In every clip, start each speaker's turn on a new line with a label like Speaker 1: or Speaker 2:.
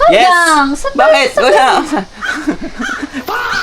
Speaker 1: Yes! Bakit? Wala.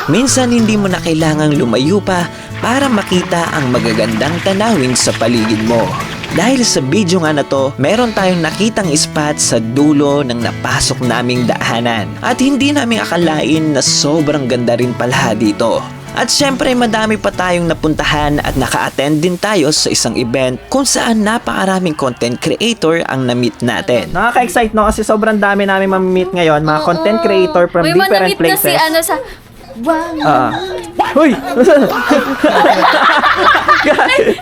Speaker 2: Minsan hindi mo na kailangang lumayo pa para makita ang magagandang tanawin sa paligid mo. Dahil sa video nga na to, meron tayong nakitang spot sa dulo ng napasok naming daanan. At hindi namin akalain na sobrang ganda rin pala dito. At syempre madami pa tayong napuntahan at naka-attend din tayo sa isang event kung saan napakaraming content creator ang na-meet natin.
Speaker 1: Nakaka-excite no kasi sobrang dami namin ma-meet ngayon, mga content creator from
Speaker 3: Uy,
Speaker 1: different
Speaker 3: manamit na
Speaker 1: places.
Speaker 3: si ano sa... Wow!
Speaker 1: Uy!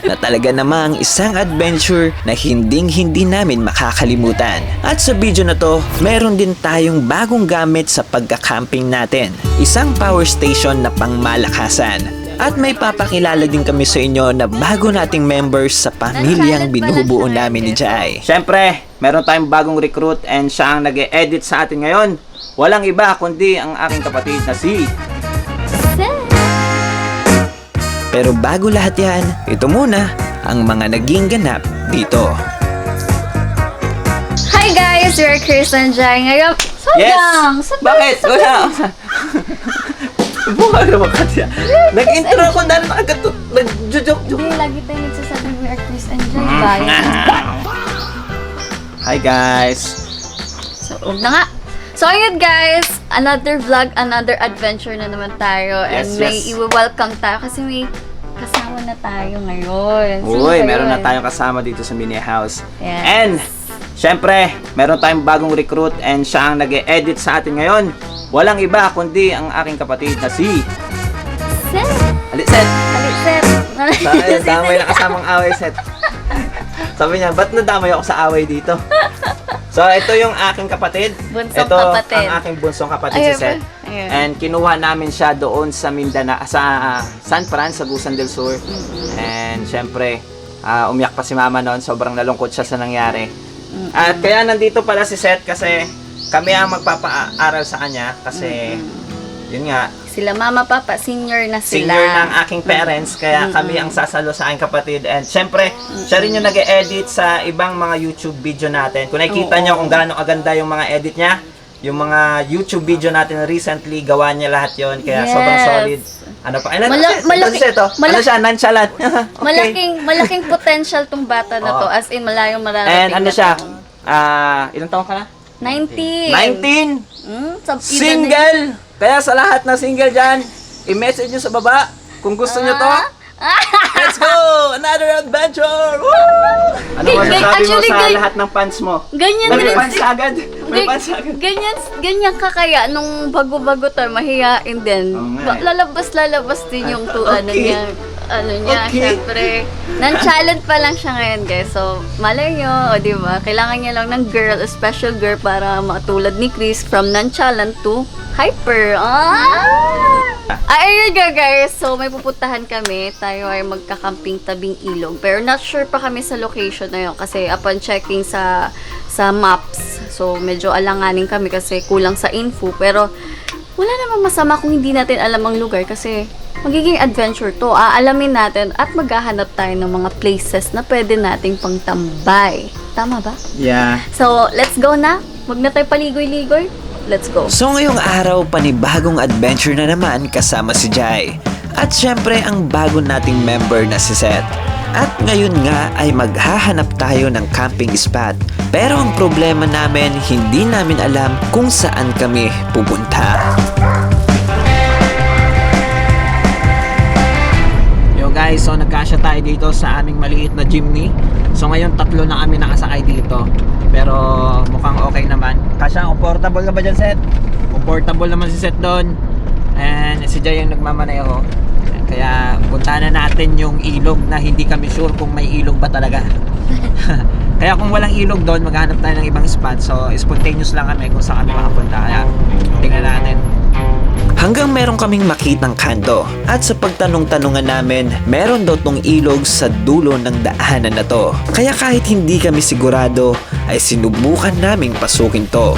Speaker 2: Na talaga namang isang adventure na hinding-hindi namin makakalimutan. At sa video na to, meron din tayong bagong gamit sa pagka-camping natin. Isang power station na pangmalakasan. At may papakilala din kami sa inyo na bago nating members sa pamilyang binubuo namin ni Jai.
Speaker 1: Siyempre, meron tayong bagong recruit and siya ang nag-e-edit sa atin ngayon. Walang iba kundi ang aking kapatid na si...
Speaker 2: Pero bago lahat yan, ito muna ang mga naging ganap dito.
Speaker 3: Hi guys! We're Chris and Jai. Ngayon,
Speaker 1: Bakit? Wala. Buka naman kasi. Nag-intro ako na nag-joke-joke.
Speaker 3: Hindi, lagi tayo nagsasabi we're Chris and Jai, guys.
Speaker 1: Hi guys.
Speaker 3: So, huwag na nga. So, ayun guys, another vlog, another adventure na naman tayo. And
Speaker 1: Yes,
Speaker 3: may
Speaker 1: yes.
Speaker 3: i-welcome tayo kasi may kasama na tayo ngayon. Sino
Speaker 1: Uy,
Speaker 3: ba
Speaker 1: meron
Speaker 3: yun?
Speaker 1: na tayong kasama dito sa mini house.
Speaker 3: Yes.
Speaker 1: And, syempre, meron tayong bagong recruit and siya ang nag-e-edit sa atin ngayon. Walang iba kundi ang aking kapatid na si...
Speaker 3: Seth!
Speaker 1: Aliset!
Speaker 3: Aliset!
Speaker 1: Damay na kasamang away, Set. Sabi niya, ba't nadamay ako sa away dito? So, ito yung aking kapatid.
Speaker 3: Bunsong
Speaker 1: ito
Speaker 3: kapatid.
Speaker 1: ang aking bunsong kapatid
Speaker 3: Ayun
Speaker 1: si Seth.
Speaker 3: ba? Ayun.
Speaker 1: And kinuha namin siya doon sa Mindanao, sa San Fran, sa Gusan del Sur. And syempre, umiyak pa si mama noon. Sobrang nalungkot siya sa nangyari. At kaya nandito pala si Seth kasi kami ang magpapaaral sa kanya. Kasi, yun nga,
Speaker 3: Sila mama, papa, senior na sila.
Speaker 1: senior ng aking parents, kaya kami ang sasalo sa aking kapatid. And syempre, siya rin yung nag-e-edit sa ibang mga YouTube video natin. Kung nakikita niyo kung gaano kaganda yung mga edit niya, yung mga YouTube video natin recently, gawa niya lahat yon. Kaya
Speaker 3: Yes.
Speaker 1: sobrang solid. Ano pa? Ano
Speaker 3: malaki-
Speaker 1: siya? Nonchalant. Okay.
Speaker 3: Malaking potential tong bata na to.
Speaker 1: Oo.
Speaker 3: As in, malayong mararating.
Speaker 1: And ano
Speaker 3: na
Speaker 1: siya?
Speaker 3: to.
Speaker 1: Ilang taon ka na?
Speaker 3: 19.
Speaker 1: 19!
Speaker 3: Sub-edad na-
Speaker 1: Single! Kaya sa lahat na single dyan, i-message nyo sa baba kung gusto nyo to. Let's go! Another adventure! Woo! Ano masasabi mo
Speaker 3: actually,
Speaker 1: sa lahat ng fans mo?
Speaker 3: Ganyan
Speaker 1: May
Speaker 3: rin.
Speaker 1: fans agad. May fans agad.
Speaker 3: Ganyan ka kaya nung bago-bago tayo, mahihain din.
Speaker 1: Oo nga eh.
Speaker 3: Lalabas din yung ano
Speaker 1: Okay.
Speaker 3: niya. Ano niya,
Speaker 1: Okay.
Speaker 3: syempre. Nan-challenge pa lang siya ngayon, guys. So, malay nyo, o diba? Kailangan niya lang ng girl, a special girl para matulad ni Chris from nonchalant to hyper. Ayun nga, guys. So, may pupuntahan kami. Tayo ay magkakamping tabing ilog. Pero not sure pa kami sa location na yun. Kasi upon checking sa maps, so medyo alanganin kami kasi kulang sa info. Pero wala namang masama kung hindi natin alam ang lugar kasi magiging adventure to. Aalamin natin at maghahanap tayo ng mga places na pwede nating pangtambay. Tama ba?
Speaker 1: Yeah.
Speaker 3: So, let's go na. Huwag na tayo paligoy-ligoy. Let's go.
Speaker 2: So ngayong araw, panibagong adventure na naman kasama si Jai. At syempre ang bago nating member na si Seth. At ngayon nga ay maghahanap tayo ng camping spot. Pero ang problema namin, hindi namin alam kung saan kami pupunta.
Speaker 1: Yo guys, so nagkasya tayo dito sa aming maliit na jeepney. So ngayon 3 na kami nakasakay dito. Pero mukhang okay naman. Kasya, comfortable ka ba dyan, Seth? Comfortable naman si Seth doon. And si Jay yung nagmamaneho. Kaya puntahan na natin yung ilog na hindi kami sure kung may ilog ba talaga. Kaya kung walang ilog doon, maghanap tayo ng ibang spot. So spontaneous lang kami kung saan kami makapunta. Kaya tingnan natin.
Speaker 2: Hanggang meron kaming makitang kanto. At sa pagtanong-tanungan namin, meron daw tong ilog sa dulo ng daanan na to. Kaya kahit hindi kami sigurado, ay sinubukan naming pasukin to.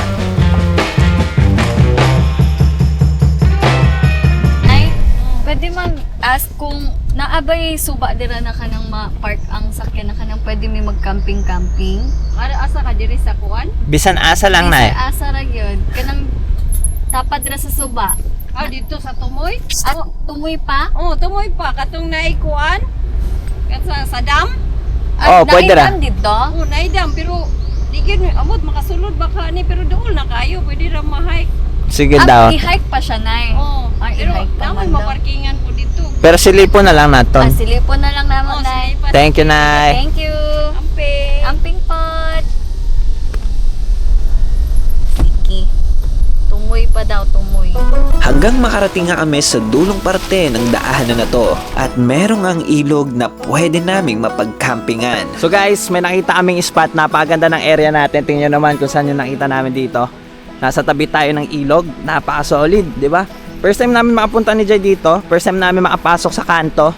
Speaker 3: Ay, pwede mag-ask kung naabay suba dira na ka ng park ang sakyan na ka ng pwede may mag-camping-camping. Para asa ka diri sa kuan?
Speaker 1: Bisan asa lang na eh.
Speaker 3: Asa ra gyud. Kanang Tapad ra sa suba.
Speaker 4: Ah, dito sa Tumoy?
Speaker 3: At tumoy pa?
Speaker 4: Oh, Tumoy pa. Katong naikuan. Sa dam.
Speaker 1: Oh, pwede ra.
Speaker 3: naidam dito?
Speaker 4: Oh, naidam. Pero, di gid amot, makasulod baka ni. Pero doon na kayo. Pwede ra ma-hike.
Speaker 1: Sige daw.
Speaker 3: I-hike pa siya, Nay.
Speaker 4: Oh,
Speaker 3: Ay,
Speaker 4: pero
Speaker 3: i-hike pa
Speaker 4: naman
Speaker 3: man daw.
Speaker 4: maparkingan po dito.
Speaker 1: Pero silipo na lang naton.
Speaker 3: Silipon na lang naman,
Speaker 4: Oh,
Speaker 3: Nay.
Speaker 4: silipan.
Speaker 1: Thank you, Nay.
Speaker 3: Thank you.
Speaker 4: Amping.
Speaker 3: Amping pot. Sige. Tumoy pa daw, tumoy.
Speaker 2: Hanggang makarating nga kami sa dulong parte ng daanan na to at merong ang ilog na pwede naming mapagkampingan.
Speaker 1: So guys, may nakita kaming spot. Napakaganda ng area natin. Tingnan nyo naman kung saan yung nakita namin dito. Nasa tabi tayo ng ilog. Napaka-solid, di ba? First time namin makapunta ni Jay dito. First time namin makapasok sa kanto.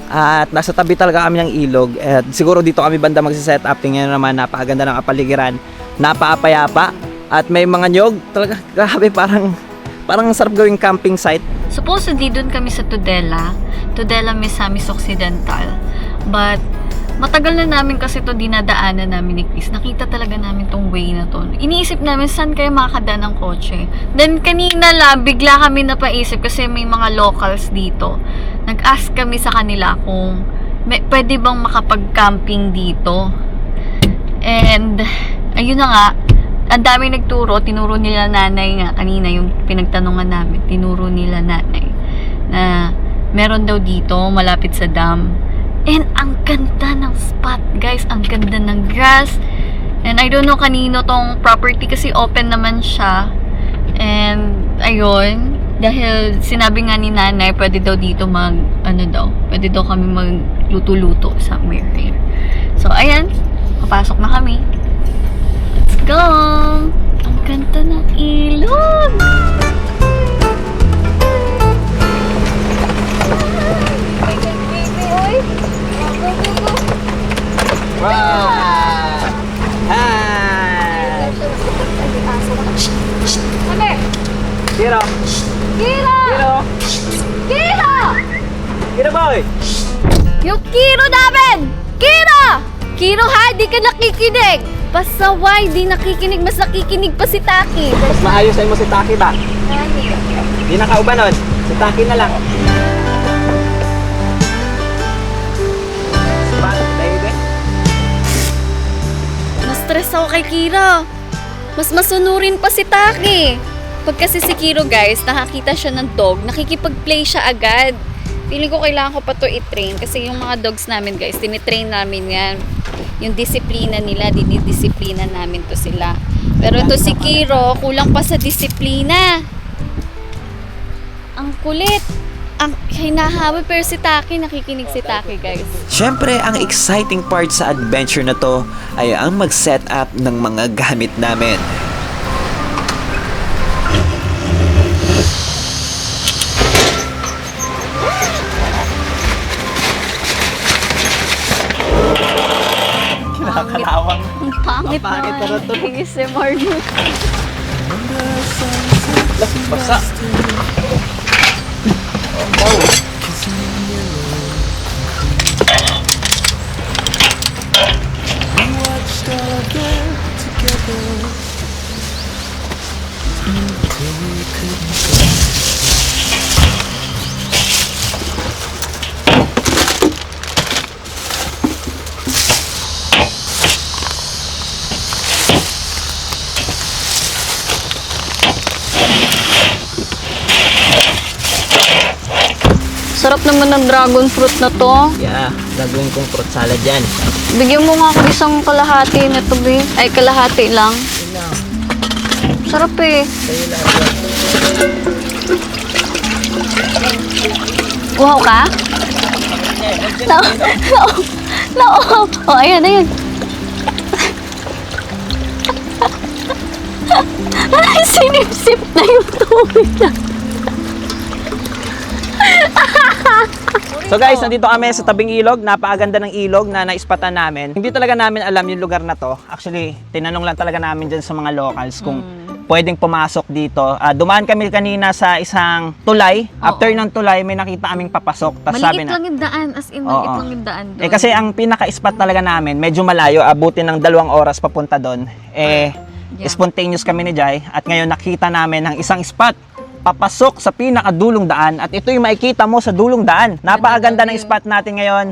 Speaker 1: At nasa tabi talaga kami ng ilog. At siguro dito kami banda magsiset up. Tingnan nyo naman, napakaganda ng kapaligiran. Napakapayapa. At may mga nyog. Talaga, grabe, parang sarap gawing camping site.
Speaker 3: Supposedly, doon kami sa Tudela. Tudela, Misamis Occidental. But, matagal na namin kasi to dinadaanan namin ni Chris. Nakita talaga namin tong way na to. Iniisip namin, saan kayo makakadaan ng kotse? Then, kanina lang, bigla kami napaisip kasi may mga locals dito. Nag-ask kami sa kanila kung pwede bang makapag-camping dito. And, ayun na nga, ang dami nagturo, tinuro nila nanay nga kanina yung pinagtanungan namin, tinuro nila nanay na meron daw dito malapit sa dam. And ang ganda ng spot, guys, ang ganda ng grass. And I don't know kanino tong property kasi open naman siya. And ayun, dahil sinabi nga ni nanay, pwede daw dito pwede daw kami magluto-luto somewhere here. So ayan, papasok na kami. Let's go! Ang ganda ng ilog!
Speaker 1: Wow! Hi! Kiro!
Speaker 3: Kira!
Speaker 1: Kiro!
Speaker 3: Kira!
Speaker 1: Kiro boy!
Speaker 3: Yung Kiro namin! Kira! Kiro ha, di ka nakikinig! Pasaway, di nakikinig. Mas nakikinig pa si Taki.
Speaker 1: Mas maayos ay mo si Taki ba? Di na kauban nun. Si Taki na lang. Spot, baby.
Speaker 3: Na-stress ako kay Kira. Mas masunurin pa si Taki. Pag kasi si Kiro, guys, nakakita siya ng dog, nakikipag-play siya agad. Feeling ko kailangan ko pa to i-train kasi yung mga dogs namin, guys, tinitrain namin yan. Yung disiplina nila, dinidisiplina namin to sila. Pero to si Kiro, kulang pa sa disiplina. Ang kulit. Ang hinahabol, pero si Taki, nakikinig si Taki, guys.
Speaker 2: Siyempre, ang exciting part sa adventure na to ay ang mag-set up ng mga gamit namin.
Speaker 1: Kinakalawang.
Speaker 3: Ang pangit
Speaker 1: Pangit na to.
Speaker 3: ASMR mo.
Speaker 1: Basa.
Speaker 3: Sarap naman ng dragon fruit na to.
Speaker 1: Yeah, gagawin kong fruit salad yan.
Speaker 3: Bigyan mo nga ako isang kalahati na to, be. Ay, kalahati lang. Sarap eh.
Speaker 1: Sa'yo lahat yan.
Speaker 3: Uhaw ka? Nauhaw. Oh, ayan, ayan. Ay, sinip-sip na yung tubig na.
Speaker 1: So guys, nandito kami sa tabing ilog. Napakaganda ng ilog na naispatan namin. Hindi talaga namin alam yung lugar na to. Actually, tinanong lang talaga namin dyan sa mga locals kung pwedeng pumasok dito. Dumaan kami kanina sa isang tulay. After ng tulay, may nakita kaming papasok. Tas sabi
Speaker 3: Maliit
Speaker 1: na,
Speaker 3: lang yung daan. As in, maliit lang yung daan doon.
Speaker 1: kasi ang pinaka-spot talaga namin, medyo malayo. Abutin ng 2 oras papunta doon.
Speaker 3: Yeah.
Speaker 1: Spontaneous kami ni Jai at ngayon nakita namin ang isang spot papasok sa pinakadulong daan at ito yung makikita mo sa dulong daan. Napakaganda ng spot natin ngayon.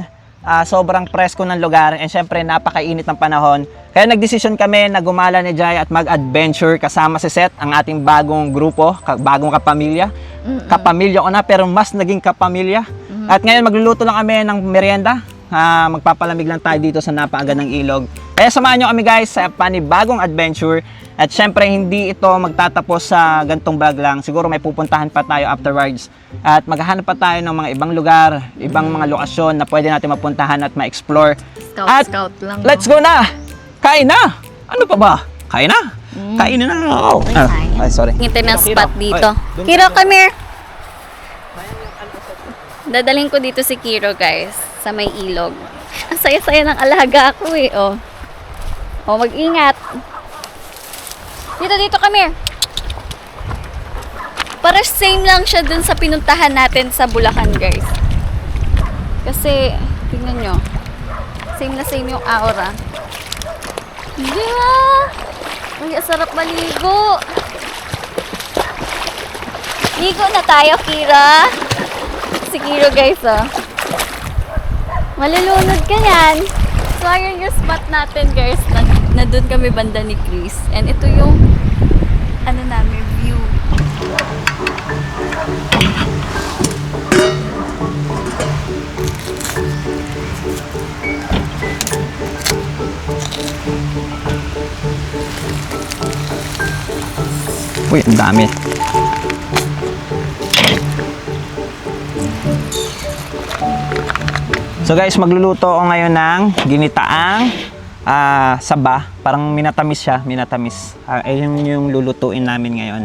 Speaker 1: Sobrang presko ng lugar and syempre napakainit ng panahon. Kaya nagdesisyon kami na gumala ni Jai at mag-adventure kasama si Seth, ang ating bagong grupo, bagong kapamilya. Kapamilya ko na pero mas naging kapamilya. At ngayon magluluto lang kami ng merienda. Magpapalamig lang tayo dito sa napakagandang ilog. Kaya samahan nyo kami guys sa panibagong adventure. At syempre hindi ito magtatapos sa gantong vlog lang. Siguro may pupuntahan pa tayo afterwards. At maghahanap pa tayo ng mga ibang lugar, ibang mga lokasyon na pwede natin mapuntahan at ma-explore.
Speaker 3: Scout lang.
Speaker 1: Let's go na! Kain na! Ano pa ba? Kain na! Kain na! Oh. Ay, sorry.
Speaker 3: Hintay ng
Speaker 1: Kiro,
Speaker 3: spot
Speaker 1: Kiro.
Speaker 3: dito.
Speaker 1: Oy,
Speaker 3: Kiro, come here! Dadaling ko dito si Kiro, guys, sa may ilog. Ang saya-saya ng alaga ako eh, oh. Oh, mag-ingat. Dito, come here. Para same lang siya dun sa pinuntahan natin sa Bulacan, guys. Kasi, tingnan nyo. Same na same yung aura. Yeah! Ay, sarap maligo. Ligo na tayo, Kira. Si Kiro, guys, oh. Malulunod ka yan. So, ayun yung spot natin, guys. Na doon kami banda ni Chris. And ito yung, ano namin, view.
Speaker 1: Uy, ang dami. So guys, magluluto ako ngayon ng ginitaang saba. Parang minatamis siya, minatamis. Ayun yung lulutuin namin ngayon.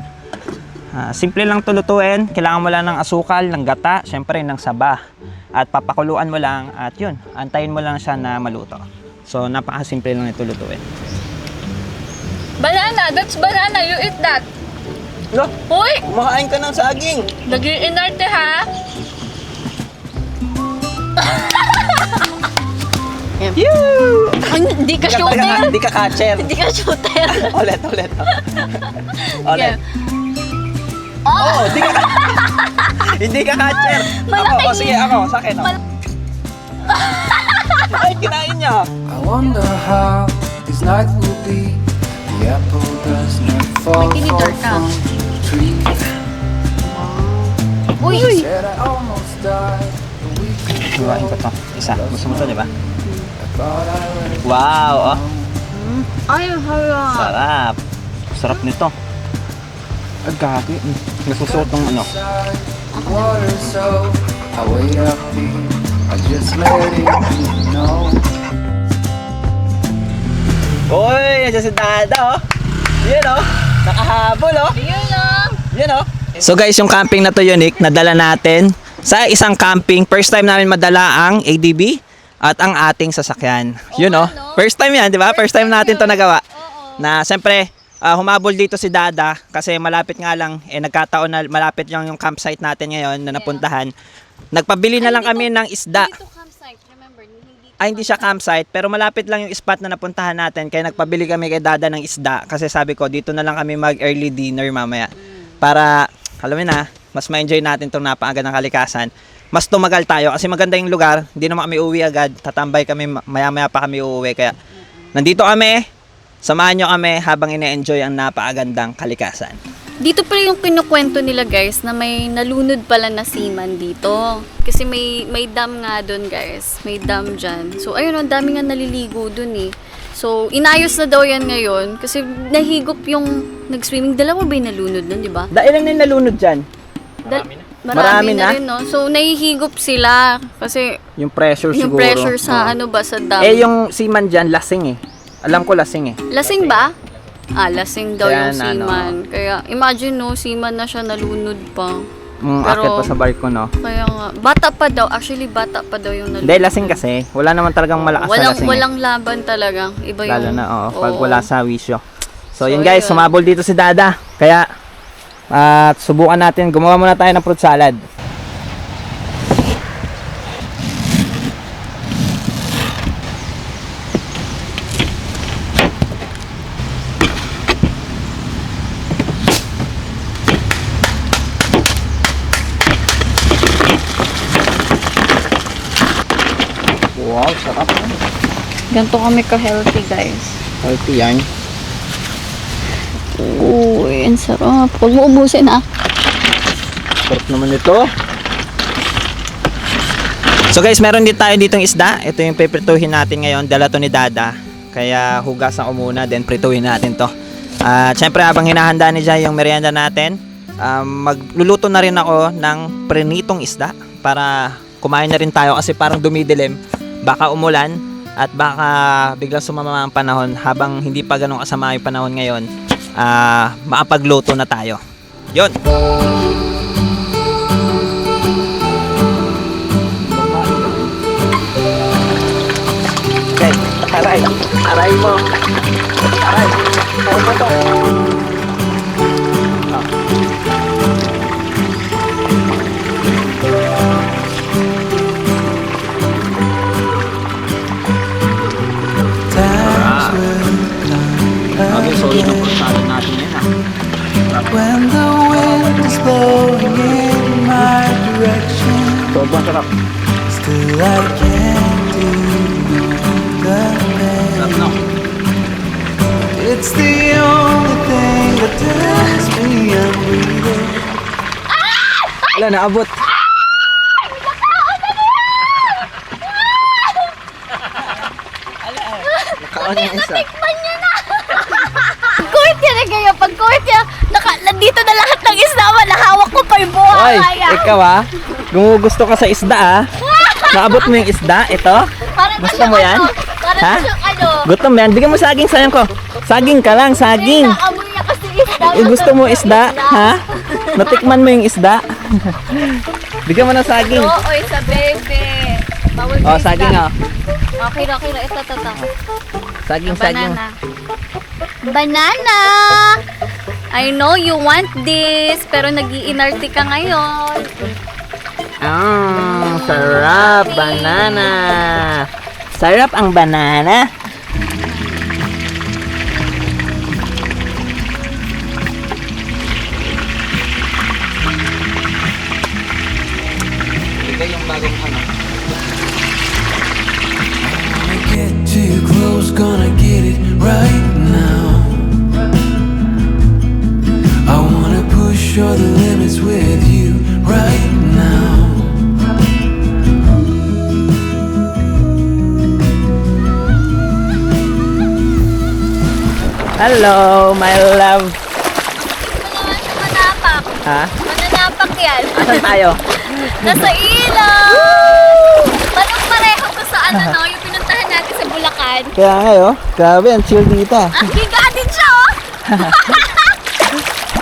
Speaker 1: Simple lang to lutuin. Kailangan mo lang ng asukal, ng gata, syempre ng saba. At papakuluan mo lang at yun, antayin mo lang siya na maluto. So napakasimple lang ito lutuin.
Speaker 3: Banana! That's banana! You eat that!
Speaker 1: No,
Speaker 3: Uy!
Speaker 1: kumakain ka ng saging.
Speaker 3: Nag-iinarte, ha?
Speaker 1: Yoo!
Speaker 3: Hindi ka shooter!
Speaker 1: Hindi ka catcher.
Speaker 3: Hindi ka shooter!
Speaker 1: Ulit. Ulit.
Speaker 3: Yeah.
Speaker 1: Oh, hindi ka catcher. Ako, sige, ako, sa akin. Ay, kinain niya.
Speaker 5: I wonder how this night will be. The apple does not fall
Speaker 3: May ka.
Speaker 5: from the tree.
Speaker 3: Uy!
Speaker 5: Said I almost died, but we could
Speaker 1: Iwain ko to. Isa. Gusto mo to, di ba?
Speaker 5: I thought I read it.
Speaker 1: Wow, oh.
Speaker 3: Ay, hala!
Speaker 1: Sarap. Sarap nito. Ay, gagi. Nasusuot ng ano.
Speaker 5: Inside the water, so I wait up here. I just let it be known.
Speaker 1: Uy, nandiyan si Dada, oh. Yun, oh. Nakahabol, oh.
Speaker 3: Yun lang!
Speaker 1: Yun, oh. So guys, yung camping na to, Unique, nadala natin sa isang camping. First time namin madala ang ADB at ang ating sasakyan. Yun, oh. First time yan, di ba? First time natin to nagawa. Na, siyempre, humabol dito si Dada kasi malapit nga lang, nagkataon na malapit lang yung campsite natin ngayon na napuntahan. Nagpabili na lang kami ng isda.
Speaker 3: Dito campsite, remember?
Speaker 1: Hindi siya campsite, pero malapit lang yung spot na napuntahan natin. Kaya nagpabili kami kay Dada ng isda. Kasi sabi ko, dito na lang kami mag-early dinner mamaya. Para, alam mo na, mas ma-enjoy natin itong napakagandang kalikasan. Mas tumagal tayo kasi maganda yung lugar. Hindi naman kami uwi agad. Tatambay kami, maya-maya pa kami uuwi. Kaya, nandito kami. Samahan nyo kami habang ine-enjoy ang napakagandang kalikasan.
Speaker 3: Dito pa yung kinukwento nila, guys, na may nalunod pala na seaman dito. Kasi may dam nga doon, guys. May dam dyan. So, ayun, ang dami nga naliligo doon eh. So, inayos na daw yan ngayon. Kasi nahigop yung nag-swimming. Dalawa ba yung nalunod doon, di ba?
Speaker 1: Ilan na yung nalunod dyan?
Speaker 3: Marami
Speaker 1: na?
Speaker 3: na rin, no? So, nahihigop sila. Kasi
Speaker 1: Yung pressure
Speaker 3: yung
Speaker 1: siguro.
Speaker 3: pressure sa
Speaker 1: Oo.
Speaker 3: ano ba, sa dam.
Speaker 1: Yung seaman dyan, lasing eh. Alam ko lasing eh.
Speaker 3: Lasing ba? Lasing daw
Speaker 1: Kaya
Speaker 3: yung
Speaker 1: na,
Speaker 3: seaman. Kaya, imagine, no, seaman na siya, nalunod pa.
Speaker 1: Akit pa sa barko, no?
Speaker 3: Kaya nga, bata pa daw. Actually, bata pa daw yung nalunod.
Speaker 1: Hindi, lasing kasi. Wala naman talagang malakas na lasing.
Speaker 3: Walang laban talaga. Iba yung...
Speaker 1: Lalo na, pag
Speaker 3: Oo.
Speaker 1: wala sa wisyo. So,
Speaker 3: So,
Speaker 1: yun guys,
Speaker 3: yun.
Speaker 1: sumabol dito si Dada. Kaya, subukan natin. Gumawa muna tayo ng fruit salad. Wow, sarap.
Speaker 3: Ganito kami ka-healthy, guys.
Speaker 1: Healthy yan.
Speaker 3: Uy, ang sarap. Huwag mo ubusin, ah.
Speaker 1: Sarap naman ito. So guys, meron din tayo ditong isda. Ito yung piprituhin natin ngayon. Dala to ni Dada. Kaya hugasan ko muna, then prituhin natin to. At syempre habang hinahanda ni Jai yung merienda natin, magluluto na rin ako ng prenitong isda para kumain na rin tayo kasi parang dumidilim. Baka umulan at baka biglang sumama ang panahon. Habang hindi pa ganun kasama yung panahon ngayon, makapagluto na tayo. Yun! Okay, aray mo. Aray mo to. Sabi, solid na portado natin yan ah.
Speaker 5: When the wind is blowing in my direction,
Speaker 1: Sobrang sarap.
Speaker 5: still I can't ignore the
Speaker 1: Sarap
Speaker 5: pain.
Speaker 1: no?
Speaker 5: It's the only thing that tells me I'm breathing.
Speaker 1: Wala, naabot. Nakaon yung isa.
Speaker 3: Pag-court yan na kayo. Pag-court yan. Nandito na lahat ng isda. Nahawak ko pa yung buhay.
Speaker 1: Oy, ikaw ah. Gumugusto ka sa isda ah. Naabot mo yung isda, ito. Gusto mo yan?
Speaker 3: Para
Speaker 1: Ha?
Speaker 3: siyang ano.
Speaker 1: Gusto mo yan? Bigyan mo saging, sayang ko. Saging ka lang, saging.
Speaker 3: Naamoy niya kasi isda.
Speaker 1: Gusto mo isda, ha? Natikman mo yung isda. Bigyan mo ng saging.
Speaker 3: Oy, sa bebe. Bawal
Speaker 1: Oh,
Speaker 3: sa
Speaker 1: saging
Speaker 3: isda.
Speaker 1: oh.
Speaker 3: Okay, okay. Ito.
Speaker 1: Saging, saging.
Speaker 3: Banana. Banana! I know you want this, pero nag-iinarte ka ngayon.
Speaker 1: Sarap, banana. Sarap ang banana. Bigay yung bagong ano.
Speaker 5: Gonna get too close, gonna get it right now. I wanna push all the limits with you right now.
Speaker 1: Hello, my love.
Speaker 3: Manapak.
Speaker 1: Ha?
Speaker 3: Mananapak yan.
Speaker 1: Asan tayo?
Speaker 3: Nasa ilaw! Parang pareho ko sa ano, no? Yung pinuntahan natin sa Bulacan.
Speaker 1: Kaya ngayon, grabe, ang chill dito.
Speaker 3: Ah, higa din siya, oh!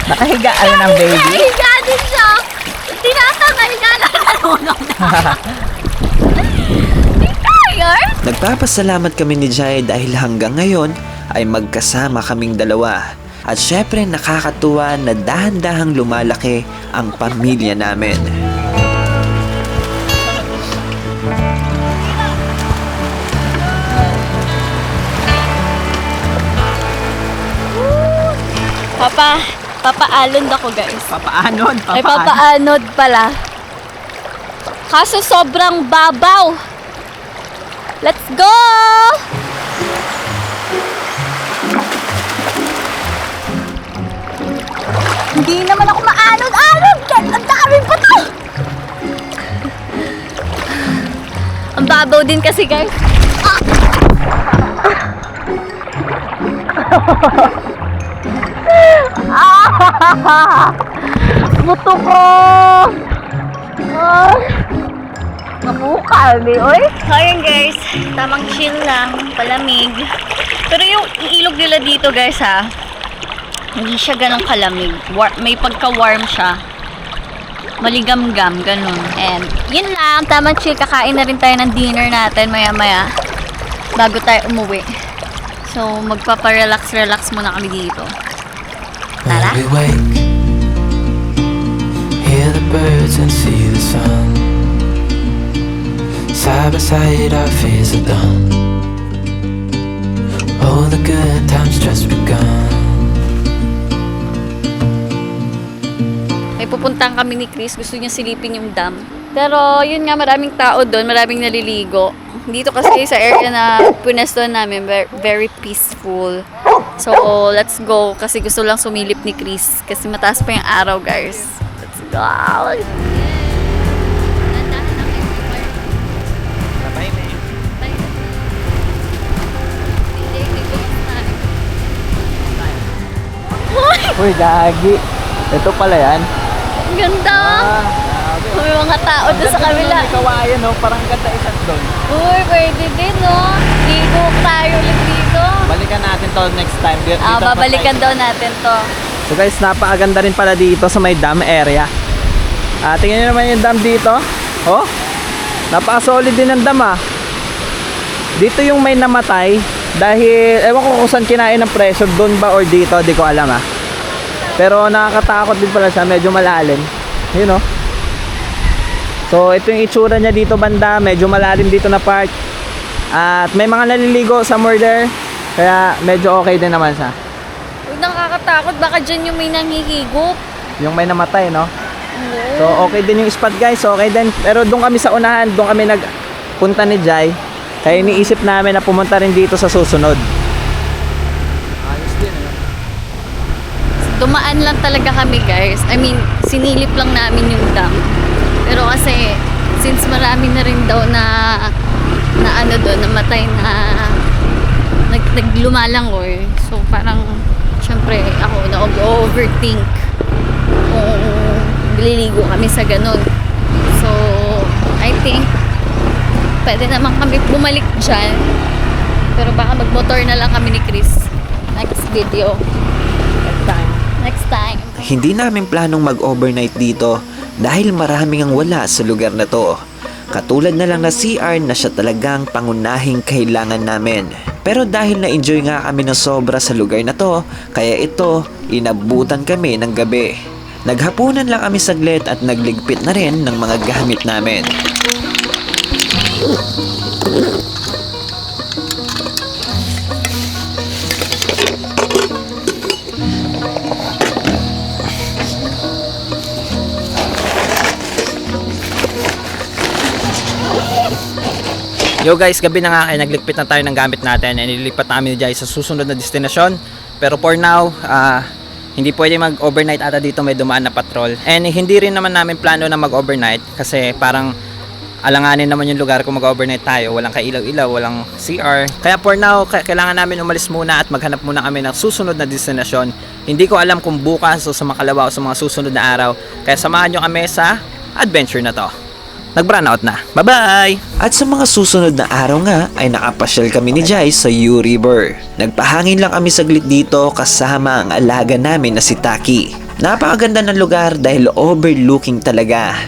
Speaker 1: Nakahiga, ano ng baby?
Speaker 3: Higa din siya! Tinatangay na nalunong na. Tired?
Speaker 2: Nagpapasalamat kami ni Jai dahil hanggang ngayon ay magkasama kaming dalawa. At syempre nakakatuwa na dahan-dahang lumalaki ang pamilya namin.
Speaker 3: Papaanod ako, guys.
Speaker 1: Papaanod?
Speaker 3: Ay, papaanod pala. Kaso sobrang babaw. Let's go! Hindi naman ako maanod-anod. Ang dami pa to. Ang babaw din kasi, guys. Buto ko! Mabukal, di, oy? Ayan, guys. Tamang chill lang. Palamig. Pero yung ilog nila dito, guys, ha? Hindi siya ganong kalamig. May pagka-warm siya. Maligamgam, ganun. And, yun lang. Tamang chill. Kakain na rin tayo ng dinner natin maya-maya. Bago tayo umuwi. So, magpapa-relax muna kami dito. Tara.
Speaker 5: When we wake, hear the birds and see the sun. Side by side our fears are done. Oh, the good times just begun.
Speaker 3: May pupuntahan kami ni Chris. Gusto niya silipin yung dam. Pero, yun nga, maraming tao doon. Maraming naliligo. dito kasi sa area na punesto namin, very peaceful. So, let's go. Kasi gusto lang sumilip ni Chris. Kasi mataas pa yung araw, guys. Let's go!
Speaker 1: Uy, gagi. Ito pala yan.
Speaker 3: Ang ganda! May mga tao doon sa kabila.
Speaker 1: May kawayan, no? Parang ganda isang doon.
Speaker 3: Uy, pwede din, no? Ligo tayo ulit dito.
Speaker 1: Balikan natin to next time.
Speaker 3: Babalikan daw natin to.
Speaker 1: So guys, napakaganda rin pala dito sa may dam area. Tingnan nyo naman yung dam dito. Oh, napaka-solid din ng dam ah. Dito yung may namatay dahil, ewan ko kung saan kinain ng pressure, doon ba or dito, di ko alam ah. Pero nakakatakot din pala siya, medyo malalim. Yun oh. So ito yung itsura niya dito banda, medyo malalim dito na part. At may mga naliligo sa murder, kaya medyo okay din naman siya.
Speaker 3: Huwag nakakatakot, baka dyan yung may nanghihigop.
Speaker 1: Yung may namatay, no? So okay din yung spot guys, okay din. Pero doon kami sa unahan, doon kami nagpunta ni Jai. Kaya iniisip namin na pumunta rin dito sa susunod. Ayos din eh.
Speaker 3: Dumaan lang talaga kami, guys. I mean, sinilip lang namin yung dam. Pero kasi, since marami na rin daw na ano doon, namatay na naglumalangoy. So parang, syempre, ako na-overthink kung liligo kami sa ganun. So, I think, pwede naman kami bumalik dyan. Pero baka magmotor na lang kami ni Chris. Next video. Next time.
Speaker 2: Hindi namin planong mag-overnight dito dahil maraming ang wala sa lugar na to. Katulad na lang na CR na siya talagang pangunahing kailangan namin. Pero dahil na-enjoy nga kami ng sobra sa lugar na to, kaya ito, inabutan kami ng gabi. Naghapunan lang kami saglit at nagligpit na rin ng mga gamit namin.
Speaker 1: Yo guys, gabi na nga kaya nagligpit na tayo ng gamit natin and nililipat namin dyan sa susunod na destinasyon. Pero for now, hindi pwede mag-overnight ata dito, may dumaan na patrol. And hindi rin naman namin plano na mag-overnight kasi parang alanganin naman yung lugar kung mag-overnight tayo. Walang kailaw-ilaw, walang CR. Kaya for now, kailangan namin umalis muna at maghanap muna kami ng susunod na destinasyon. Hindi ko alam kung bukas o sa makalawa o sa mga susunod na araw. Kaya samahan nyo kami sa adventure na to. Nag-brown out na. Bye-bye!
Speaker 2: At sa mga susunod na araw nga ay nakapasyal kami ni Jai sa U River. Nagpahangin lang kami saglit dito kasama ang alaga namin na si Taki. Napakaganda ng lugar dahil overlooking talaga.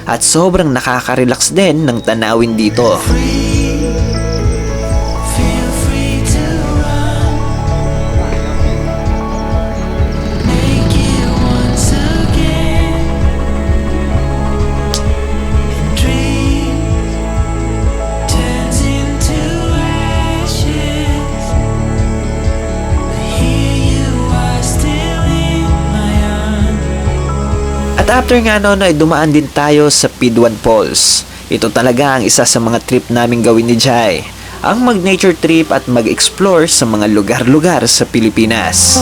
Speaker 2: At sobrang nakaka-relax din ng tanawin dito. At after nga noon ay dumaan din tayo sa Pidwan Falls. Ito talaga ang isa sa mga trip namin gawin ni Jai. Ang mag-nature trip at mag-explore sa mga lugar-lugar sa Pilipinas.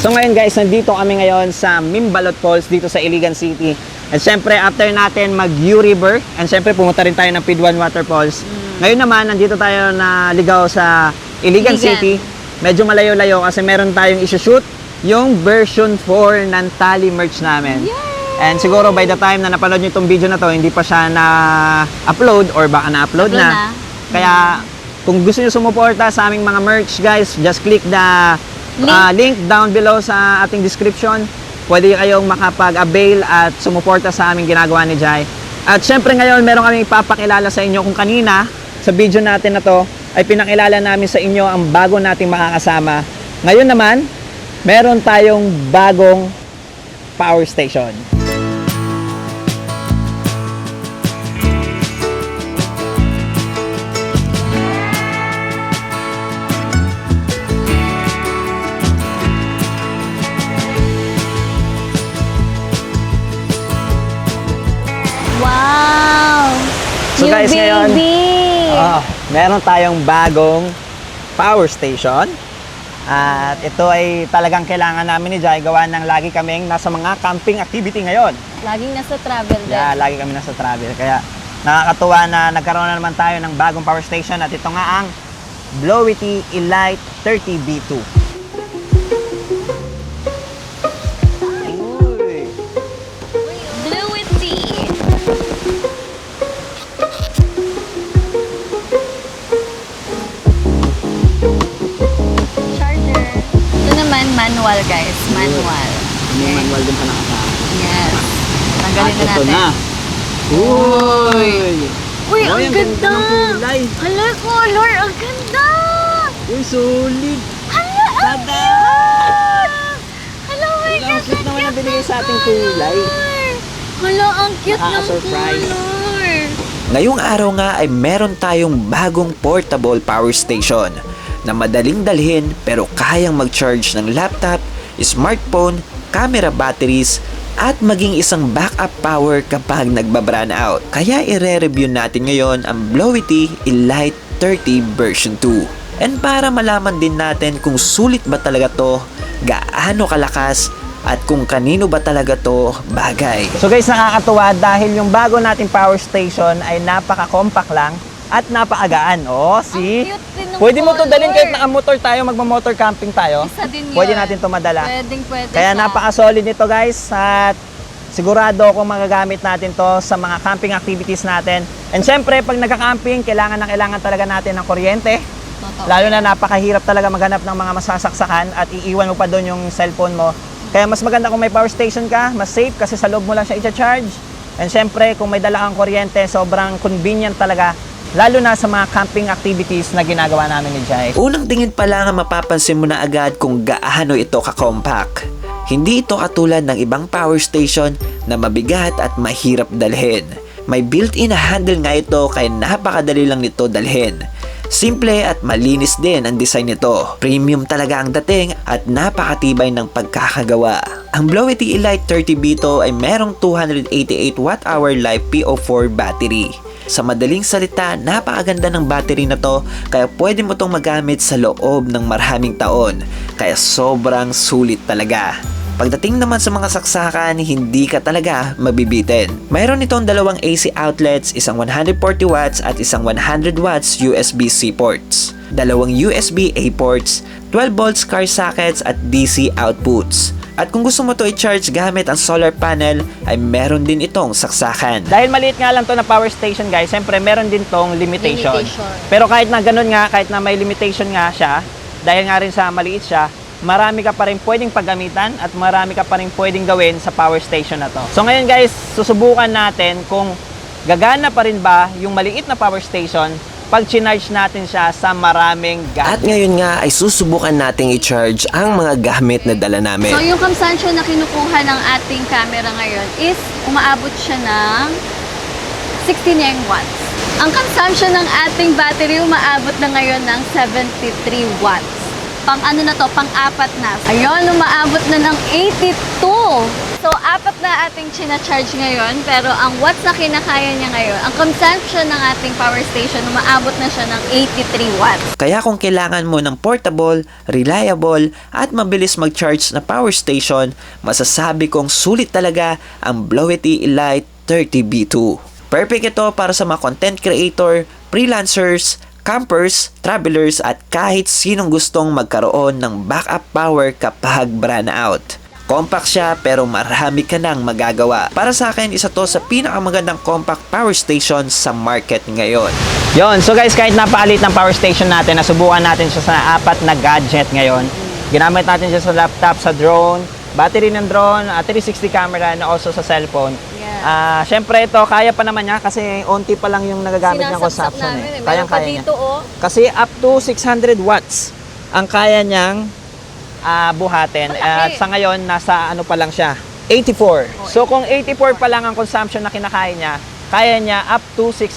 Speaker 1: So ngayon guys, nandito kami ngayon sa Mimbalot Falls dito sa Iligan City. And syempre after natin mag-U River, and syempre pumunta rin tayo ng Pidwan Waterfalls. Ngayon naman, nandito tayo na ligaw sa Iligan City. Medyo malayo-layo kasi meron tayong isushoot yung version 4 ng Tally merch namin. And siguro by the time na napanood nyo itong video na to, hindi pa siya na-upload or baka na-upload na. Kaya kung gusto nyo sumuporta sa aming mga merch guys, just click the link down below sa ating description. Pwede kayong makapag-avail at sumuporta sa aming ginagawa ni Jai. At syempre ngayon meron kaming ipapakilala sa inyo. Kung kanina sa video natin na to ay pinakilala namin sa inyo ang bago nating makakasama. Ngayon naman meron tayong bagong power station. guys, ngayon,
Speaker 3: baby!
Speaker 1: meron tayong bagong power station. At ito ay talagang kailangan namin ni Jai gawa ng lagi kaming nasa mga camping activity ngayon.
Speaker 3: Laging nasa travel din.
Speaker 1: Yeah, lagi kami nasa travel. Kaya nakakatuwa na nagkaroon na naman tayo ng bagong power station at ito nga ang Blowity Elite 30B2. Uy.
Speaker 3: Bluity! Charger. Ito naman, manual guys. Manual.
Speaker 1: May manual din pa nakasama.
Speaker 3: Yes. Tanggalin na
Speaker 1: At ito
Speaker 3: natin.
Speaker 1: na. Uy!
Speaker 3: Uy,
Speaker 1: Uy,
Speaker 3: ang
Speaker 1: ang
Speaker 3: ganda!
Speaker 1: ganda ng kulay.
Speaker 3: Hala, color! Ang ganda!
Speaker 1: Uy, solid!
Speaker 3: Hala, ang
Speaker 1: Tada!
Speaker 3: Hala, my
Speaker 1: Ang
Speaker 3: God!
Speaker 1: cute naman ang binigay sa ating kulay.
Speaker 3: Hala, ang cute ng
Speaker 1: Nakaka-surprise.
Speaker 3: color!
Speaker 2: Ngayong araw nga ay meron tayong bagong portable power station na madaling dalhin pero kayang mag-charge ng laptop, smartphone, camera batteries, at maging isang backup power kapag nagba-brownout out. Kaya ire-review natin ngayon ang Blowity Elite 30 version 2. And para malaman din natin kung sulit ba talaga to, gaano kalakas, at kung kanino ba talaga to bagay.
Speaker 1: So guys, nakakatuwa dahil yung bago nating power station ay napaka-compact lang at napakagaan. Oh, see?
Speaker 3: Ang cute din ng
Speaker 1: Pwede mo to
Speaker 3: color.
Speaker 1: dalhin kahit naka-motor tayo, magma-motor camping tayo.
Speaker 3: Isa din yun.
Speaker 1: Pwede natin to madala.
Speaker 3: Pwede
Speaker 1: Kaya
Speaker 3: siya.
Speaker 1: napaka-solid nito guys at sigurado akong magagamit natin to sa mga camping activities natin. And syempre, pag nagka-camping, kailangan talaga natin ng kuryente.
Speaker 3: Totoo.
Speaker 1: Lalo na napakahirap talaga maghanap ng mga masasaksakan at iiwan mo pa doon yung cellphone mo. Kaya mas maganda kung may power station ka, mas safe kasi sa loob mo lang siya i-charge. And syempre, kung may dala kang kuryente, sobrang convenient talaga. Lalo na sa mga camping activities na ginagawa namin ni Jai.
Speaker 2: Unang tingin pa lang mapapansin mo na agad kung gaano ito ka-compact. Hindi ito katulad ng ibang power station na mabigat at mahirap dalhin. May built-in na handle nga ito kaya napakadali lang nito dalhin. Simple at malinis din ang design nito. Premium talaga ang dating at napakatibay ng pagkakagawa. Ang Blowity Elite 30B2 ay merong 288 Wh life PO4 battery. Sa madaling salita, napakaganda ng battery na to kaya pwede mo tong magamit sa loob ng maraming taon. Kaya sobrang sulit talaga. Pagdating naman sa mga saksakan, hindi ka talaga mabibitin. Mayroon itong dalawang AC outlets, isang 140 watts at isang 100 watts USB-C ports. Dalawang USB-A ports, 12 volts car sockets at DC outputs. At kung gusto mo to i-charge gamit ang solar panel, ay meron din itong saksakan.
Speaker 1: Dahil maliit nga lang to na power station guys, syempre meron din tong limitation. Pero kahit na ganun nga, kahit na may limitation nga siya, dahil nga rin sa maliit siya, marami ka pa rin pwedeng paggamitan at marami ka pa rin pwedeng gawin sa power station na to. So ngayon guys, susubukan natin kung gagana pa rin ba yung maliit na power station pag chinarge natin siya sa maraming
Speaker 2: At
Speaker 1: gamit.
Speaker 2: ngayon nga ay susubukan nating i-charge ang mga gamit na dala namin.
Speaker 3: So, yung consumption na kinukuha ng ating camera ngayon is umaabot siya ng 69 watts. Ang consumption ng ating battery umaabot na ngayon ng 73 watts. Pang ano na to, pang-apat na. Ayun, umaabot na ng 82. So, apat na ating china-charge ngayon, pero ang watts na kinakaya niya ngayon, ang consumption ng ating power station, umaabot na siya ng 83 watts.
Speaker 2: Kaya kung kailangan mo ng portable, reliable, at mabilis mag-charge na power station, masasabi kong sulit talaga ang Blowity Elite 30B2. Perfect ito para sa mga content creator, freelancers, campers, travelers at kahit sinong gustong magkaroon ng backup power kapag brownout. Compact siya pero marami ka nang magagawa. Para sa akin, isa to sa pinakamagandang compact power station sa market ngayon.
Speaker 1: Yon, so guys, kahit napakalit ng power station natin, nasubukan natin siya sa apat na gadget ngayon. Ginamit natin siya sa laptop, sa drone, battery ng drone, 360 camera, and also sa cellphone.
Speaker 3: Yeah.
Speaker 1: Syempre ito, kaya pa naman niya kasi onti pa lang yung nagagamit ng
Speaker 3: Sinasaksak
Speaker 1: consumption.
Speaker 3: namin eh. Meron
Speaker 1: Kayang
Speaker 3: pa
Speaker 1: kaya niya.
Speaker 3: dito oh.
Speaker 1: Kasi up to 600 watts ang kaya niyang buhatin.
Speaker 3: Malaki.
Speaker 1: Sa ngayon, nasa ano pa lang siya, 84. So kung 84 pa lang ang consumption na kinakaya niya, kaya niya up to 600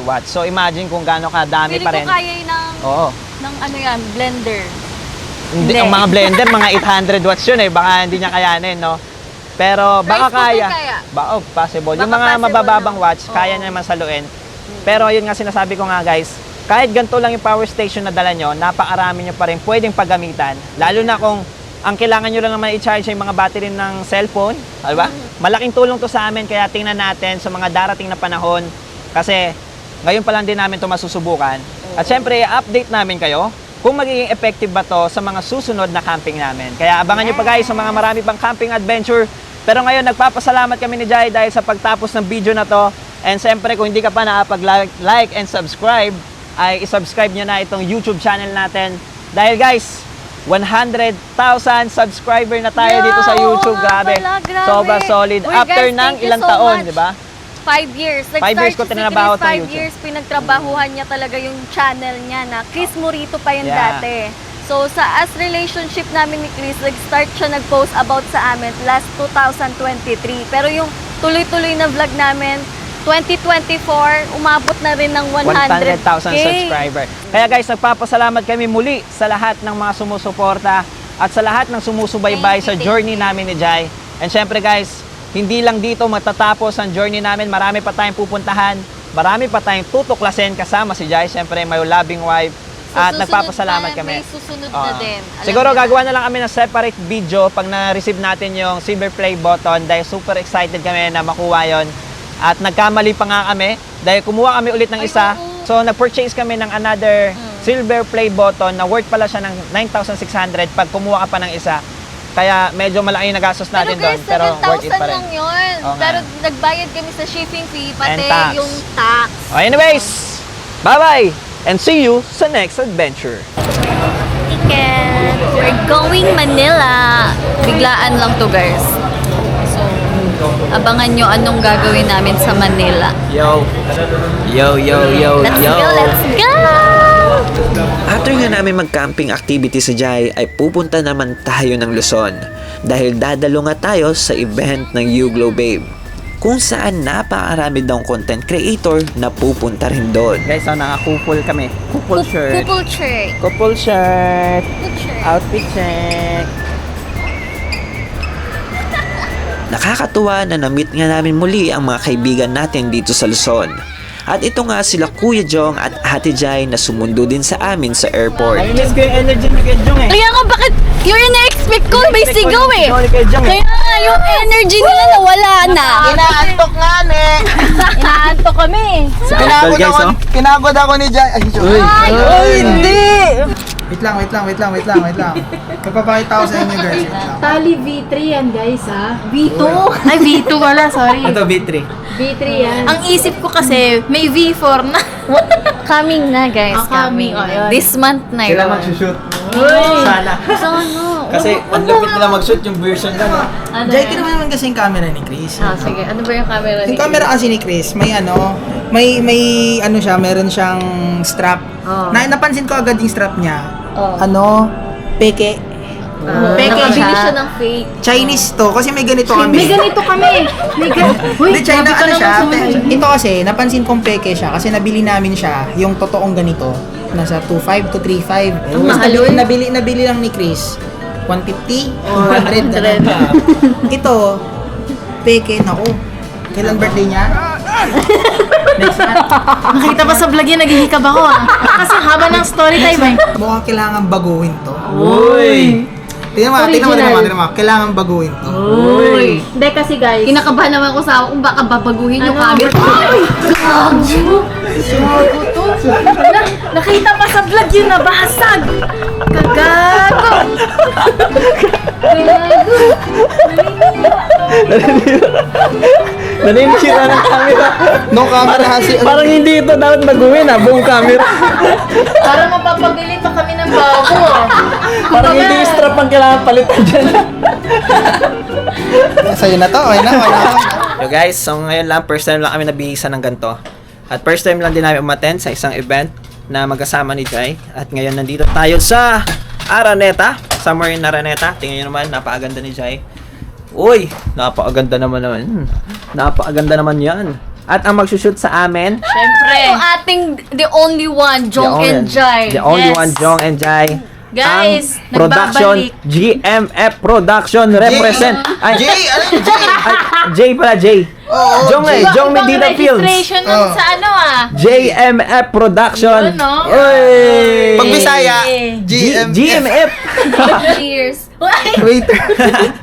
Speaker 1: watts. So imagine kung gaano kadami
Speaker 3: Pili
Speaker 1: pa
Speaker 3: ko
Speaker 1: rin.
Speaker 3: kaya ng,
Speaker 1: Oo.
Speaker 3: ng ano yan, blender.
Speaker 1: Hindi, ang mga blender, mga 800 watts yun eh. Baka hindi niya kayanin, no? Pero baka
Speaker 3: Rice cooker
Speaker 1: kaya.
Speaker 3: kaya?
Speaker 1: Possible.
Speaker 3: Baka
Speaker 1: Yung mga
Speaker 3: possible
Speaker 1: mabababang
Speaker 3: na.
Speaker 1: watts,
Speaker 3: Oo.
Speaker 1: kaya niya naman saluin. Pero yun nga sinasabi ko nga guys, kahit ganito lang yung power station na dala nyo, napakarami nyo pa rin pwedeng paggamitan. Lalo na kung ang kailangan nyo lang naman i-charge ay mga battery ng cellphone, diba? Malaking tulong to sa amin, kaya tingnan natin sa mga darating na panahon. Kasi ngayon pa lang din namin to masusubukan. At syempre, update namin kayo kung magiging effective ba to sa mga susunod na camping namin. Kaya abangan nyo pa guys sa mga marami pang camping adventure. Pero ngayon, nagpapasalamat kami ni Jai dahil sa pagtapos ng video na to. And syempre, kung hindi ka pa nakapag-like and subscribe, ay isubscribe nyo na itong YouTube channel natin. Dahil guys, 100,000 subscriber na tayo dito sa YouTube. Grabe. Sobrang solid.
Speaker 3: Uy,
Speaker 1: After
Speaker 3: guys,
Speaker 1: ng
Speaker 3: thank you
Speaker 1: ilang
Speaker 3: so
Speaker 1: taon,
Speaker 3: much.
Speaker 1: di ba?
Speaker 3: 5 years.
Speaker 1: 5 years ko tinrabaho sa
Speaker 3: 5
Speaker 1: YouTube.
Speaker 3: years, pinagtrabahuhan niya talaga yung channel niya na Chris Morito pa yun
Speaker 1: Yeah.
Speaker 3: dati. So, sa as relationship namin ni Chris, nag-start siya nag-post about sa amin last 2023. Pero yung tuloy-tuloy na vlog namin, 2024, umabot na rin ng
Speaker 1: 100,000
Speaker 3: 100,000
Speaker 1: subscriber. Kaya guys, nagpapasalamat kami muli sa lahat ng mga sumusuporta at sa lahat ng sumusubaybay sa journey namin ni Jai. And syempre guys, hindi lang dito matatapos ang journey namin. Marami pa tayong pupuntahan. Marami pa tayong tutuklasin kasama si Jai. Syempre, my loving wife. At nagpapasalamat kami.
Speaker 3: May susunod
Speaker 1: Oo.
Speaker 3: na din. Alam
Speaker 1: Siguro
Speaker 3: niyo na.
Speaker 1: gagawa na lang kami ng separate video pag na-receive natin yung silver play button dahil super excited kami na makuha yon. At nagkamali pa nga kami dahil kumuha kami ulit ng isa. So nag-purchase kami ng another silver play button na worth pala siya ng 9,600 pag kumuha ka pa ng isa. Kaya medyo malaki yung nagastos natin doon,
Speaker 3: guys,
Speaker 1: pero worth it
Speaker 3: 7,000
Speaker 1: pa rin.
Speaker 3: lang yun.
Speaker 1: Oo nga.
Speaker 3: Pero nagbayad kami sa shipping fee, pati
Speaker 1: And tax.
Speaker 3: yung tax.
Speaker 1: Oh, anyways, bye-bye and see you sa next adventure.
Speaker 3: Ticket! We're going Manila. Biglaan lang to guys. So, abangan nyo anong gagawin namin sa Manila.
Speaker 1: Yo,
Speaker 3: Let's go, let's go!
Speaker 2: After nga namin mag-camping activity sa Jai ay pupunta naman tayo ng Luzon dahil dadalo nga tayo sa event ng YouGlow Babe kung saan napakarami daw content creator na pupunta rin doon.
Speaker 1: guys, so nakakupol kami. Kupol shirt.
Speaker 3: Couple check.
Speaker 1: Couple shirt.
Speaker 3: Couple check.
Speaker 1: Outfit check.
Speaker 2: Nakakatuwa na na-meet nga namin muli ang mga kaibigan natin dito sa Luzon. At ito nga sila Kuya Jong at Ate Jai na sumundo din sa amin sa airport.
Speaker 1: Nami-miss ko yung energy ni Kuya Jong eh.
Speaker 3: Kaya nga, bakit yun yung na-expect ko? May sigaw eh.
Speaker 1: Kuya Jong eh.
Speaker 3: Kaya nga, yung energy nila nawala na.
Speaker 6: Inaantok nga, ne.
Speaker 3: Inaantok kami.
Speaker 6: Pinagod ako ni Jai. Ay, hindi.
Speaker 7: Wait lang. Magpapakita ko sa inyo guys. Wait lang.
Speaker 8: Tali V3 yan guys ha. V2? Ay V2 wala, sorry.
Speaker 1: Ito, B3.
Speaker 8: V3 yan. Ang isip ko kasi may V4 na.
Speaker 3: Coming na guys,
Speaker 8: coming. Oh, yun.
Speaker 3: This month na
Speaker 1: Sila
Speaker 3: yun.
Speaker 1: magsushoot.
Speaker 8: Uy!
Speaker 1: Sana.
Speaker 3: Sana.
Speaker 1: Kasi ang lupit nila mag-shoot yung version na no?
Speaker 3: Ano
Speaker 7: Jai,
Speaker 3: yan?
Speaker 7: naman kasi yung camera ni Chris.
Speaker 3: Ah, sige. Ano ba yung camera
Speaker 7: Yung
Speaker 3: ni
Speaker 7: camera kasi ni Chris, may ano siya, meron siyang strap.
Speaker 3: Oh.
Speaker 7: Napansin ko agad yung strap niya.
Speaker 3: Oh.
Speaker 7: Peke.
Speaker 3: Peke Nakabili siya ng fake.
Speaker 7: Chinese to, kasi may ganito kami.
Speaker 8: May ganito kami. Uy,
Speaker 7: Hindi, China,
Speaker 8: grabe ka
Speaker 7: ano
Speaker 8: naman
Speaker 7: siya?
Speaker 8: sa mga-
Speaker 7: Ito kasi, napansin kong peke siya kasi nabili namin siya, yung totoong ganito, nasa 2.5 to 3.5.
Speaker 3: Ang mahal yun.
Speaker 7: Nabili lang ni Chris, 150, 200. ganun. Ito, peke, naku. Kailan birthday niya? Next month.
Speaker 8: Nakita pa sa vlog yan, naghihikab ako ah. Kasi haba ng story time eh.
Speaker 7: Mukhang kailangan baguhin to.
Speaker 1: Uy!
Speaker 7: Tingnan mo. Kailangan baguhin to.
Speaker 8: Uy! Hindi kasi guys.
Speaker 3: Kinakabahan naman ko sa kung baka babaguhin yung
Speaker 8: Ano?
Speaker 3: camera.
Speaker 8: Ay! Gago! Gago to. Nakita pa sa vlog yun, nabasag! Kagago! Gago!
Speaker 1: Naninira ng camera.
Speaker 7: No camera hasi.
Speaker 1: Parang hindi ito dapat baguhin buong camera.
Speaker 8: Para mapapabili pa kami ng bago ah.
Speaker 1: Parang hindi yung strap ang kailangan palitan dyan.
Speaker 7: Sa'yo na to. Okay na.
Speaker 1: So guys, so ngayon lang, first time lang kami nabihisa ng ganito. At first time lang din namin umattend sa isang event na magkasama ni Jai. At ngayon nandito tayo sa Araneta. Somewhere in Araneta. Tingnan nyo naman, napakaganda ni Jai. Uy, napakaganda naman. Napakaganda naman yan. At ang magsushoot sa amin,
Speaker 8: Siyempre.
Speaker 3: Yung ating the only one, Jong and Jai.
Speaker 1: The only
Speaker 8: Yes.
Speaker 1: one, Jong and Jai.
Speaker 8: Guys,
Speaker 1: ang production,
Speaker 8: nagbabalik.
Speaker 1: GMF Production represent. Ay,
Speaker 6: Jay, ano yung Jay?
Speaker 1: Jay pala, Jay. Jong Jong Medina Films.
Speaker 8: Registration nun sa ano
Speaker 1: JMF Production.
Speaker 8: Yun, no?
Speaker 1: Oy!
Speaker 6: Pag Bisaya,
Speaker 1: GMF.
Speaker 3: Cheers!
Speaker 6: Waiter.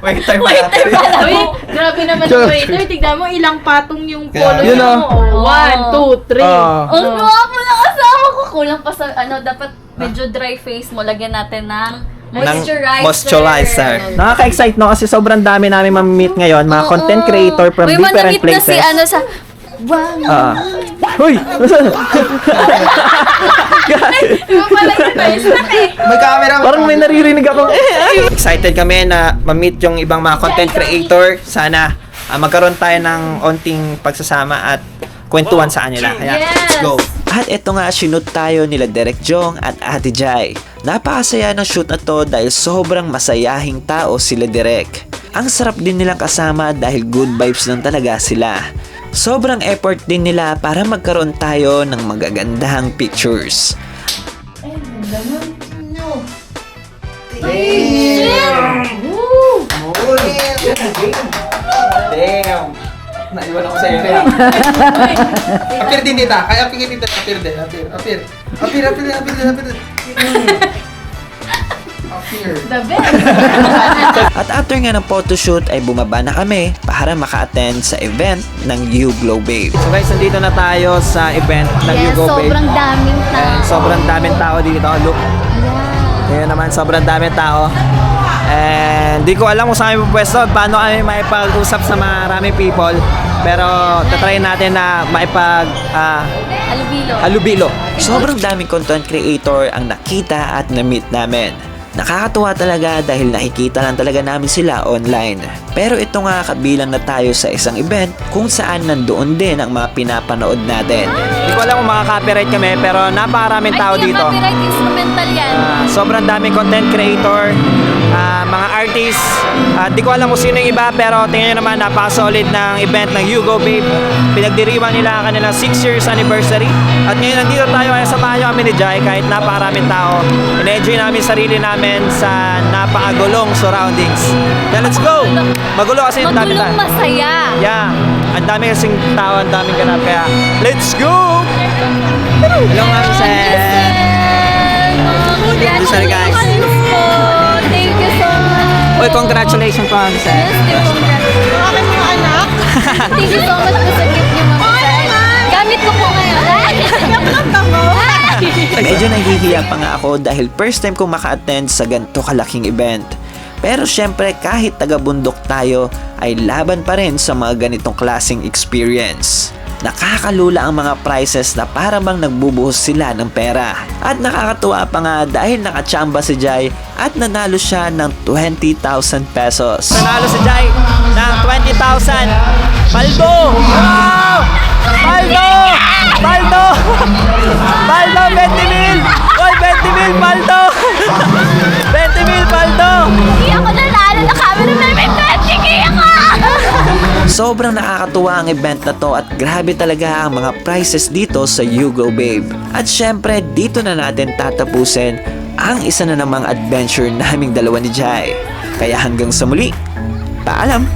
Speaker 1: Waiter
Speaker 8: Uy, grabe naman yung waiter. Tignan mo ilang patong yung polo
Speaker 1: Yun,
Speaker 8: niya
Speaker 1: no?
Speaker 8: mo. 1, 2, 3.
Speaker 3: Ang guwapo ng asawa ko. Kulang pa sa, dapat medyo dry face mo. Lagyan natin ng moisturizer.
Speaker 1: Nakaka-excite no kasi sobrang dami namin ma-meet ngayon, mga content creator from
Speaker 3: May
Speaker 1: different
Speaker 3: manamit na
Speaker 1: places.
Speaker 3: si sa... Wow!
Speaker 1: Uy!
Speaker 8: Di ba pala yung face na eh?
Speaker 6: May camera.
Speaker 1: Parang may naririnig ako. Excited kami na ma-meet yung ibang mga content creator. Sana magkaroon tayo ng onting pagsasama at kwentuhan sa kanila. Kaya, let's go!
Speaker 2: At eto nga, sinut tayo nila Derek Jong at Ate Jai. Napakasaya ng shoot na to dahil sobrang masayahing tao sila Derek. Ang sarap din nilang kasama dahil good vibes lang talaga sila. Sobrang effort din nila para magkaroon tayo ng magagandang pictures.
Speaker 1: Damn! Naiwan ako sa'yo.
Speaker 6: Apir din dita. Kaya apir dito. Apir din. Apir.
Speaker 8: The best.
Speaker 2: At after nga ng photoshoot ay bumaba na kami para maka-attend sa event ng You Glow Babe.
Speaker 1: So guys, nandito na tayo sa event ng You
Speaker 3: Yes,
Speaker 1: Go Babe.
Speaker 3: sobrang daming tao.
Speaker 1: And sobrang daming tao dito. Look. Ngayon naman, sobrang daming tao. And di ko alam kung saan kami pupwesto, paano kami maipag-usap sa maraming people. Pero tatry natin na maipag halubilo.
Speaker 2: Sobrang daming content creator ang nakita at na-meet namin. Nakakatuwa talaga dahil nakikita lang talaga namin sila online. Pero ito nga kabilang na tayo sa isang event kung saan nandoon din ang mga pinapanood natin.
Speaker 1: Di ko alam kung makaka-copyright kami, pero napakaraming tao dito.
Speaker 3: Copyright instrumental yan.
Speaker 1: Sobrang daming content creator, mga artists. Di ko alam kung sino yung iba, pero tingnan nyo naman, napaka-solid ng event ng You Go Babe. Pinagdiriwang nila ang kanilang 6 years anniversary. At ngayon nandito tayo, kaya samahan nyo kami ni Jai kahit napakaraming tao. In-enjoy namin sarili namin sa napakagulong surroundings. Kaya let's go! Magulo kasi yung dami tayo.
Speaker 3: Magulong masaya.
Speaker 1: Yeah, ang dami kasing tao, ang daming ganap. Kaya let's go! Hello, Ma'am Sen! Sorry, guys.
Speaker 3: Thank you so much.
Speaker 1: Uy, congratulations po, Ma'am Sen.
Speaker 3: Yes, congratulations. Thank you so much po sa gift niyo, Ma'am Sen. Gamit ko po ngayon.
Speaker 2: Medyo nahihiya pa nga ako dahil first time kong maka-attend sa ganito kalaking event. Pero syempre kahit taga-bundok tayo ay laban pa rin sa mga ganitong klaseng experience. Nakakalula ang mga prizes na para bang nagbubuhos sila ng pera. At nakakatuwa pa nga dahil nakachamba si Jai at nanalo siya ng 20,000 pesos.
Speaker 1: Nanalo si Jai ng 20,000. Paldo! Wow! Paldo! Paldo! Paldo! 20,000! Uy, 20,000 paldo! 20,000 paldo!
Speaker 3: Hindi ako nanalo na camera na may 20K ako!
Speaker 2: Sobrang nakakatuwa ang event na to at grabe talaga ang mga prizes dito sa You Go Babe. At syempre dito na natin tatapusin ang isa na namang adventure naming dalawa ni Jai. Kaya hanggang sa muli, paalam!